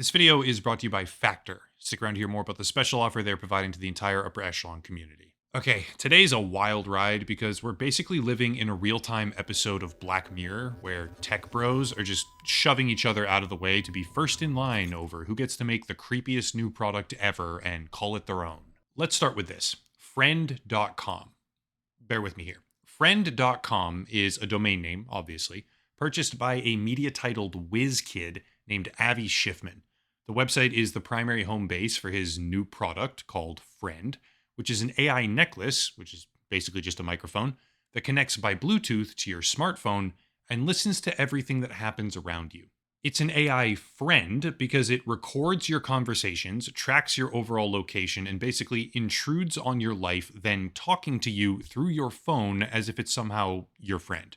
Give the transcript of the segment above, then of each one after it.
This video is brought to you by Factor. Stick around to hear more about the special offer they're providing to the entire Upper Echelon community. Okay, today's a wild ride because we're basically living in a real-time episode of Black Mirror where tech bros are just shoving each other out of the way to be first in line over who gets to make the creepiest new product ever and call it their own. Let's start with this. Friend.com. Bear with me here. Friend.com is a domain name, obviously, purchased by a media-titled whiz kid named Avi Schiffman. The website is the primary home base for his new product called Friend, which is an AI necklace, which is basically just a microphone, that connects by Bluetooth to your smartphone and listens to everything that happens around you. It's an AI friend because it records your conversations, tracks your overall location, and basically intrudes on your life, then talking to you through your phone as if it's somehow your friend.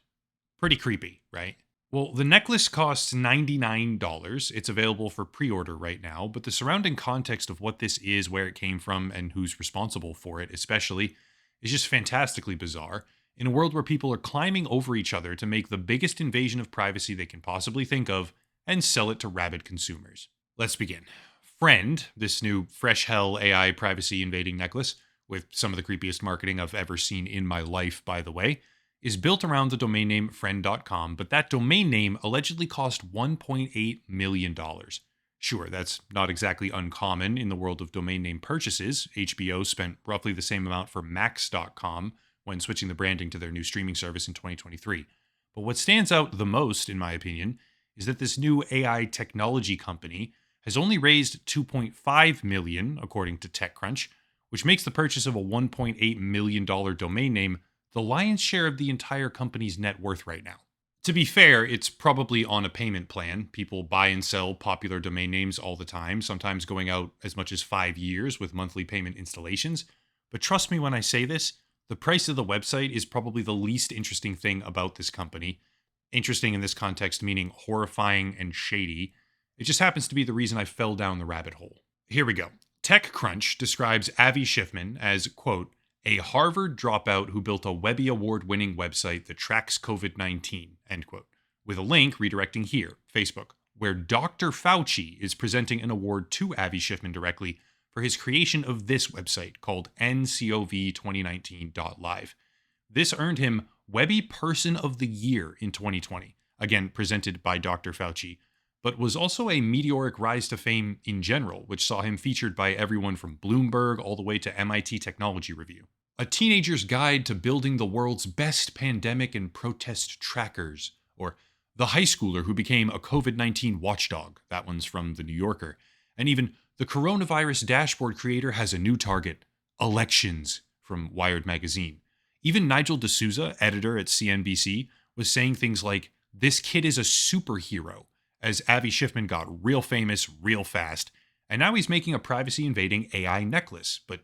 Pretty creepy, right? Well, the necklace costs $99. It's available for pre-order right now, but the surrounding context of what this is, where it came from, and who's responsible for it especially, is just fantastically bizarre. In a world where people are climbing over each other to make the biggest invasion of privacy they can possibly think of and sell it to rabid consumers. Let's begin. Friend, this new fresh hell AI privacy invading necklace, with some of the creepiest marketing I've ever seen in my life, by the way, is built around the domain name friend.com, but that domain name allegedly cost $1.8 million. Sure, that's not exactly uncommon in the world of domain name purchases. HBO spent roughly the same amount for max.com when switching the branding to their new streaming service in 2023. But what stands out the most, in my opinion, is that this new AI technology company has only raised $2.5 million, according to TechCrunch, which makes the purchase of a $1.8 million domain name the lion's share of the entire company's net worth right now. To be fair, it's probably on a payment plan. People buy and sell popular domain names all the time, sometimes going out as much as 5 years with monthly payment installations. But trust me when I say this, the price of the website is probably the least interesting thing about this company. Interesting in this context meaning horrifying and shady. It just happens to be the reason I fell down the rabbit hole. Here we go. TechCrunch describes Avi Schiffman as, quote, a Harvard dropout who built a Webby Award-winning website that tracks COVID-19, end quote, with a link redirecting here, Facebook, where Dr. Fauci is presenting an award to Avi Schiffman directly for his creation of this website called ncov2019.live. This earned him Webby Person of the Year in 2020, again presented by Dr. Fauci, but was also a meteoric rise to fame in general, which saw him featured by everyone from Bloomberg all the way to MIT Technology Review. A Teenager's Guide to Building the World's Best Pandemic and Protest Trackers, or The High Schooler Who Became a COVID-19 Watchdog, that one's from The New Yorker, and even The Coronavirus Dashboard Creator Has a New Target, Elections, from Wired Magazine. Even Nigel D'Souza, editor at CNBC, was saying things like, this kid is a superhero, as Avi Schiffman got real famous real fast, and now he's making a privacy-invading AI necklace, but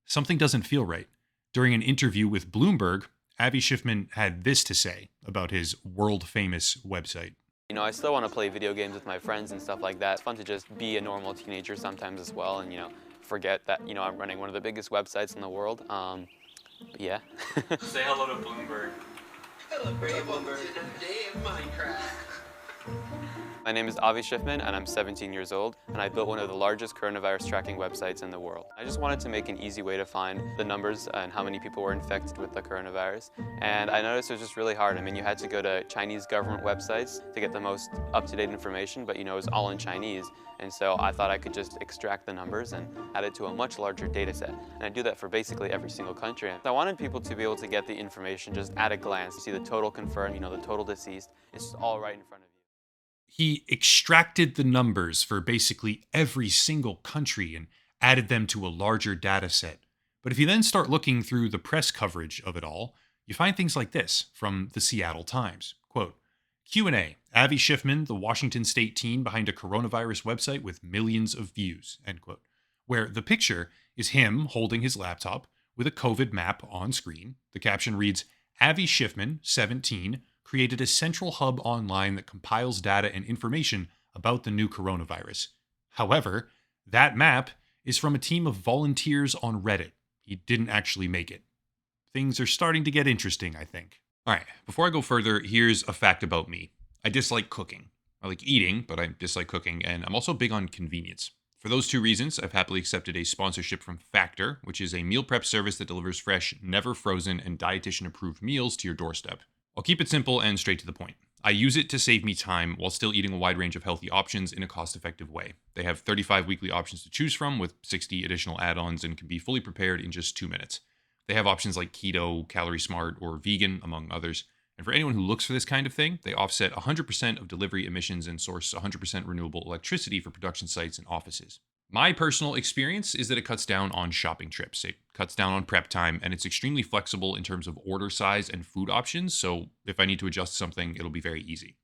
something doesn't feel right. During an interview with Bloomberg, Avi Schiffman had this to say about his world-famous website. You know, I still want to play video games with my friends and stuff like that. It's fun to just be a normal teenager sometimes as well and, forget that, I'm running one of the biggest websites in the world. Yeah. Say hello to Bloomberg. Hello, Bloomberg. In a day of Minecraft. My name is Avi Schiffman, and I'm 17 years old, and I built one of the largest coronavirus tracking websites in the world. I just wanted to make an easy way to find the numbers and how many people were infected with the coronavirus. And I noticed it was just really hard. I mean, you had to go to Chinese government websites to get the most up-to-date information, but it was all in Chinese. And so I thought I could just extract the numbers and add it to a much larger data set. And I do that for basically every single country. I wanted people to be able to get the information just at a glance, see the total confirmed, the total deceased. It's just all right in front of you. He extracted the numbers for basically every single country and added them to a larger data set. But if you then start looking through the press coverage of it all, you find things like this from the Seattle Times. Quote, Q&A, Avi Schiffman, the Washington State teen behind a coronavirus website with millions of views, end quote. Where the picture is him holding his laptop with a COVID map on screen. The caption reads, Avi Schiffman, 17, created a central hub online that compiles data and information about the new coronavirus. However, that map is from a team of volunteers on Reddit. He didn't actually make it. Things are starting to get interesting, I think. All right, before I go further, here's a fact about me. I dislike cooking. I like eating, but I dislike cooking, and I'm also big on convenience. For those two reasons, I've happily accepted a sponsorship from Factor, which is a meal prep service that delivers fresh, never frozen, and dietitian approved meals to your doorstep. I'll keep it simple and straight to the point. I use it to save me time while still eating a wide range of healthy options in a cost effective way. They have 35 weekly options to choose from with 60 additional add ons and can be fully prepared in just 2 minutes. They have options like keto, calorie smart, or vegan, among others. And for anyone who looks for this kind of thing, they offset 100% of delivery emissions and source 100% renewable electricity for production sites and offices. My personal experience is that it cuts down on shopping trips. It cuts down on prep time, and it's extremely flexible in terms of order size and food options, so if I need to adjust something, it'll be very easy.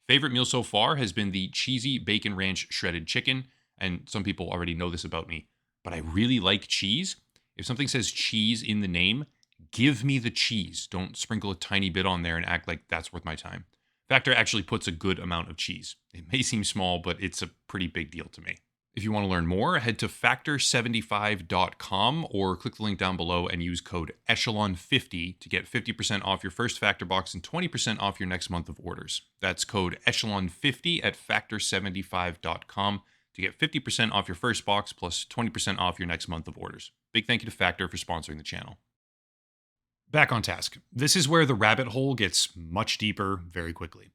Favorite meal so far has been the cheesy bacon ranch shredded chicken, and some people already know this about me, but I really like cheese. If something says cheese in the name, give me the cheese. Don't sprinkle a tiny bit on there and act like that's worth my time. Factor actually puts a good amount of cheese. It may seem small, but it's a pretty big deal to me. If you want to learn more, head to factor75.com or click the link down below and use code Echelon50 to get 50% off your first Factor box and 20% off your next month of orders. That's code Echelon50 at factor75.com to get 50% off your first box plus 20% off your next month of orders. Big thank you to Factor for sponsoring the channel. Back on task. This is where the rabbit hole gets much deeper very quickly.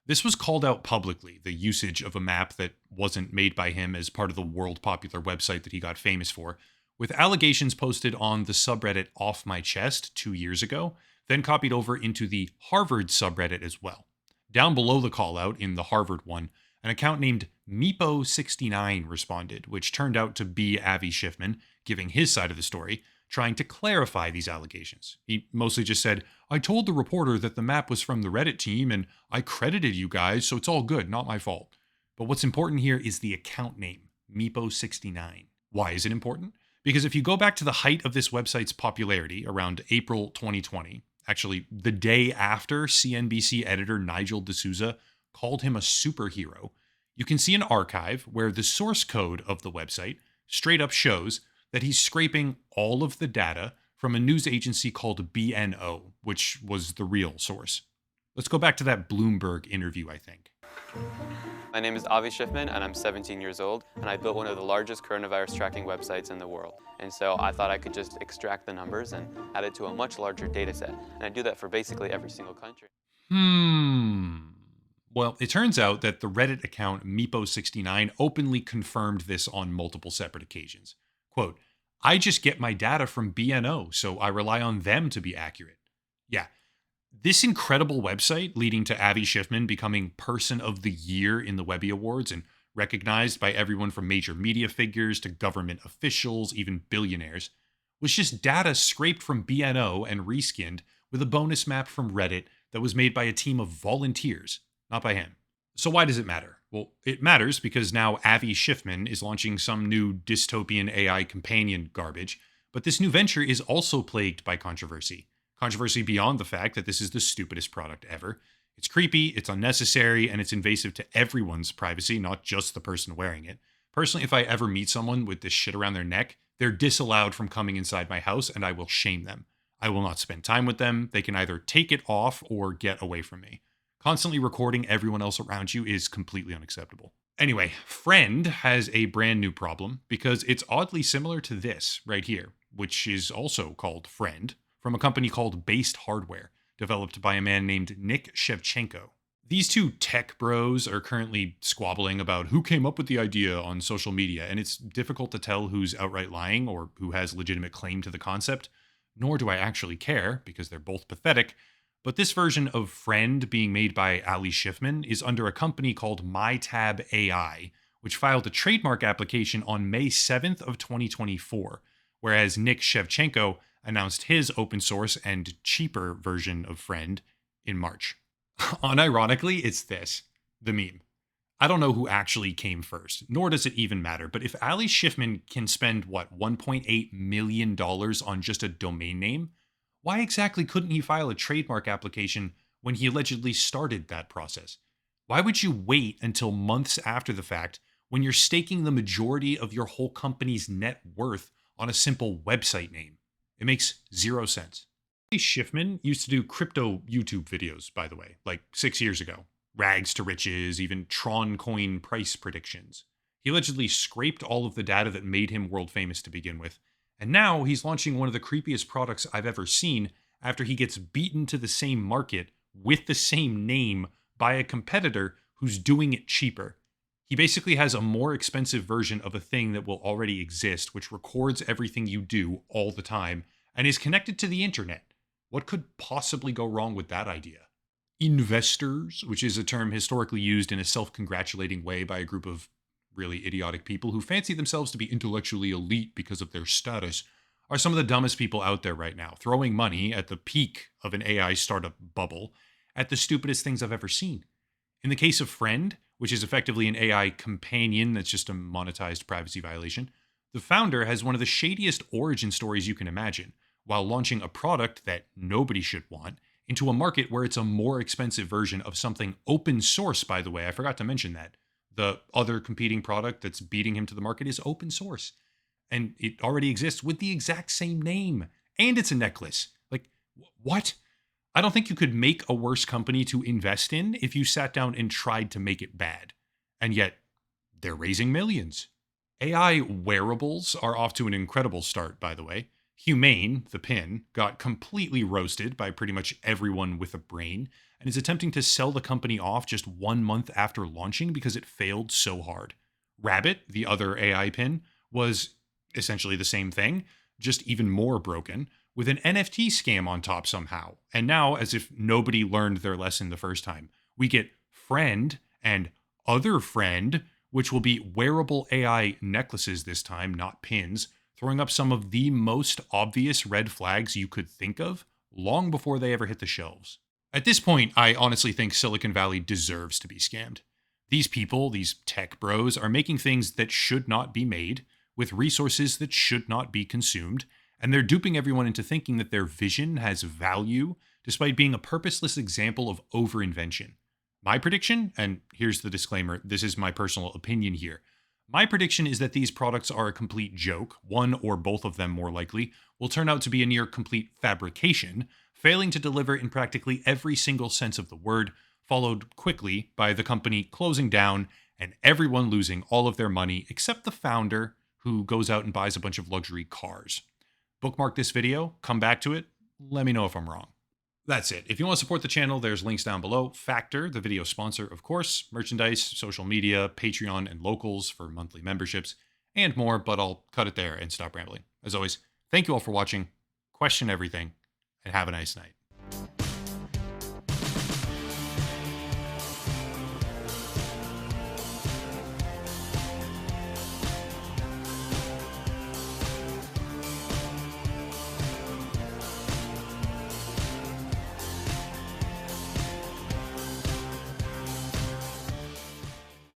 This was called out publicly, the usage of a map that wasn't made by him as part of the world popular website that he got famous for, with allegations posted on the subreddit Off My Chest 2 years ago, then copied over into the Harvard subreddit as well. Down below the call out in the Harvard one, an account named Meepo69 responded, which turned out to be Avi Schiffman, giving his side of the story, trying to clarify these allegations. He mostly just said, I told the reporter that the map was from the Reddit team and I credited you guys, so it's all good, not my fault. But what's important here is the account name, Meepo69. Why is it important? Because if you go back to the height of this website's popularity around April 2020, actually the day after CNBC editor Nigel D'Souza called him a superhero, you can see an archive where the source code of the website straight up shows that he's scraping all of the data from a news agency called BNO, which was the real source. Let's go back to that Bloomberg interview, I think. My name is Avi Schiffman, and I'm 17 years old, and I built one of the largest coronavirus tracking websites in the world. And so I thought I could just extract the numbers and add it to a much larger data set. And I do that for basically every single country. Well, it turns out that the Reddit account Meepo69 openly confirmed this on multiple separate occasions. Quote, I just get my data from BNO, so I rely on them to be accurate. Yeah, this incredible website leading to Avi Schiffman becoming Person of the Year in the Webby Awards and recognized by everyone from major media figures to government officials, even billionaires, was just data scraped from BNO and reskinned with a bonus map from Reddit that was made by a team of volunteers, not by him. So why does it matter? Well, it matters because now Avi Schiffman is launching some new dystopian AI companion garbage, but this new venture is also plagued by controversy. Controversy beyond the fact that this is the stupidest product ever. It's creepy, it's unnecessary, and it's invasive to everyone's privacy, not just the person wearing it. Personally, if I ever meet someone with this shit around their neck, they're disallowed from coming inside my house and I will shame them. I will not spend time with them. They can either take it off or get away from me. Constantly recording everyone else around you is completely unacceptable. Anyway, Friend has a brand new problem because it's oddly similar to this right here, which is also called Friend, from a company called Based Hardware, developed by a man named Nick Shevchenko. These two tech bros are currently squabbling about who came up with the idea on social media, and it's difficult to tell who's outright lying or who has legitimate claim to the concept, nor do I actually care because they're both pathetic. But this version of Friend being made by Ali Schiffman is under a company called MyTab AI, which filed a trademark application on May 7th of 2024, whereas Nick Shevchenko announced his open source and cheaper version of Friend in March. Unironically, it's this, the meme. I don't know who actually came first, nor does it even matter, but if Ali Schiffman can spend, $1.8 million on just a domain name, why exactly couldn't he file a trademark application when he allegedly started that process? Why would you wait until months after the fact when you're staking the majority of your whole company's net worth on a simple website name? It makes zero sense. Schiffman used to do crypto YouTube videos, by the way, like 6 years ago. rags to riches, even Tron coin price predictions. He allegedly scraped all of the data that made him world famous to begin with, and now he's launching one of the creepiest products I've ever seen after he gets beaten to the same market with the same name by a competitor who's doing it cheaper. He basically has a more expensive version of a thing that will already exist, which records everything you do all the time and is connected to the internet. What could possibly go wrong with that idea? Investors, which is a term historically used in a self-congratulating way by a group of really idiotic people who fancy themselves to be intellectually elite because of their status, are some of the dumbest people out there right now, throwing money at the peak of an AI startup bubble at the stupidest things I've ever seen. In the case of Friend, which is effectively an AI companion that's just a monetized privacy violation, the founder has one of the shadiest origin stories you can imagine, while launching a product that nobody should want into a market where it's a more expensive version of something open source, by the way. I forgot to mention that. The other competing product that's beating him to the market is open source. And it already exists with the exact same name. And it's a necklace. Like, what? I don't think you could make a worse company to invest in if you sat down and tried to make it bad. And yet, they're raising millions. AI wearables are off to an incredible start, by the way. Humane, the pin, got completely roasted by pretty much everyone with a brain and is attempting to sell the company off just 1 month after launching because it failed so hard. Rabbit, the other AI pin, was essentially the same thing, just even more broken, with an NFT scam on top somehow. And now, as if nobody learned their lesson the first time, we get Friend and Other Friend, which will be wearable AI necklaces this time, not pins, throwing up some of the most obvious red flags you could think of long before they ever hit the shelves. At this point, I honestly think Silicon Valley deserves to be scammed. These people, these tech bros, are making things that should not be made, with resources that should not be consumed, and they're duping everyone into thinking that their vision has value, despite being a purposeless example of overinvention. My prediction, and here's the disclaimer, this is my personal opinion here. My prediction is that these products are a complete joke, one or both of them more likely, will turn out to be a near complete fabrication, failing to deliver in practically every single sense of the word, followed quickly by the company closing down and everyone losing all of their money except the founder, who goes out and buys a bunch of luxury cars. Bookmark this video, come back to it, let me know if I'm wrong. That's it. If you want to support the channel, there's links down below. Factor, the video sponsor, of course, merchandise, social media, Patreon, and locals for monthly memberships, and more, but I'll cut it there and stop rambling. As always, thank you all for watching, question everything, and have a nice night.